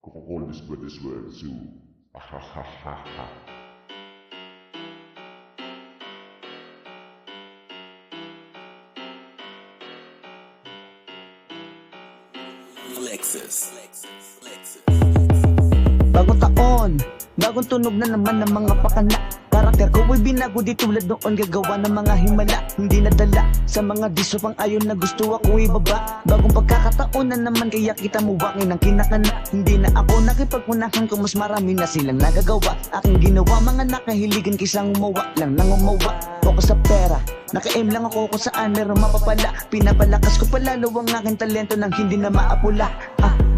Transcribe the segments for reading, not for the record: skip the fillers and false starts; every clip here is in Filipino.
Coca-Cola is good as well too. Ahahaha. Lexus. Bagong taon, bagong tunog na naman ng mga pakana. Karakter ko ay binago di tulad noon, gagawa ng mga himala. Hindi nadala sa mga diso pang ayon na gusto ako ibaba. Bagong pagkakataon na naman kaya kita muwangin ang kinakana. Hindi na ako nakipagpunahan kung mas marami na silang nagagawa. Aking ginawa mga nakahiligan kisang umawa lang nang umawa. Focus sa pera, naka-aim lang ako kung saan meron mapapala. Pinapalakas ko palalo ang aking talento nang hindi na maapula.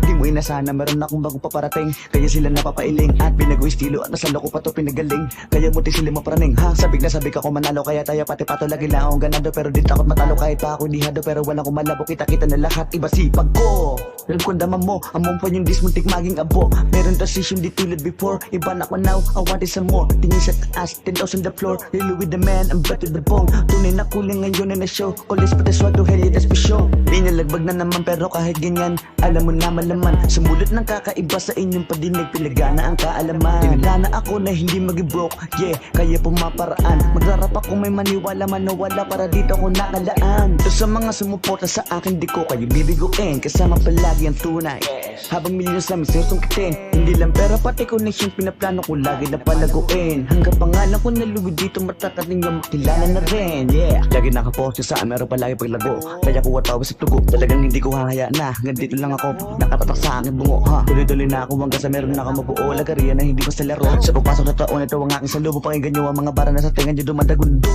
Di mo inasana meron akong bagong paparating, kaya sila napapailing at binago estilo at nasalo ko pa to pinagaling. Kaya buti sila maparaning sabik na sabik ako manalo, kaya tayo pati pato lagi lang akong ganado. Pero di takot matalo kahit pa ako dihado, pero wala akong malabo. Kita-kita na lahat, iba sipag ko. Alam ko daman mo, among pa yung dismuntik maging abo. Meron decision di tulad before, iba na ako now, I want it some more. Tingin sa taas, 10 on the floor, really with the man, I'm better the bong. Tunay na kuling ngayon na show, college pa swag to hell yeah that's for sure. Di nalagbag na naman pero kahit ganyan, alam mo na malaman. Sumulot ng kakaiba sa inyong padinig, pilagana ang kaalaman. Tinagana ako na hindi mag-broke, yeah, kaya pumaparaan. Magrarap ako may maniwala manawala para dito ako nakalaan. To sa mga sumuporta sa akin di ko kayo bibiguin, kasama palagi ang tunay. Habang milyon sa amin sinusungkitin, hindi lang pera pati connection pinaplano ko lagi na palaguin. Hanggang pangalan ko nalugod dito matata't ninyo makilala na rin, yeah. Lagi nakapost sa amin, meron palagi paglago. Kaya ko watawa sa tugo, talagang hindi ko hahaya na. Hanggang dito lang ako, nakatatak sa akin bungo ha. Tuloy-tuloy na ako hanggang sa meron na ako mabuo. Lagariya na hindi ko sa laro. Sa pagpasok na taon ito ang aking salubo. Pakinggan nyo ang mga bara na sa tingan nyo dumadagundo.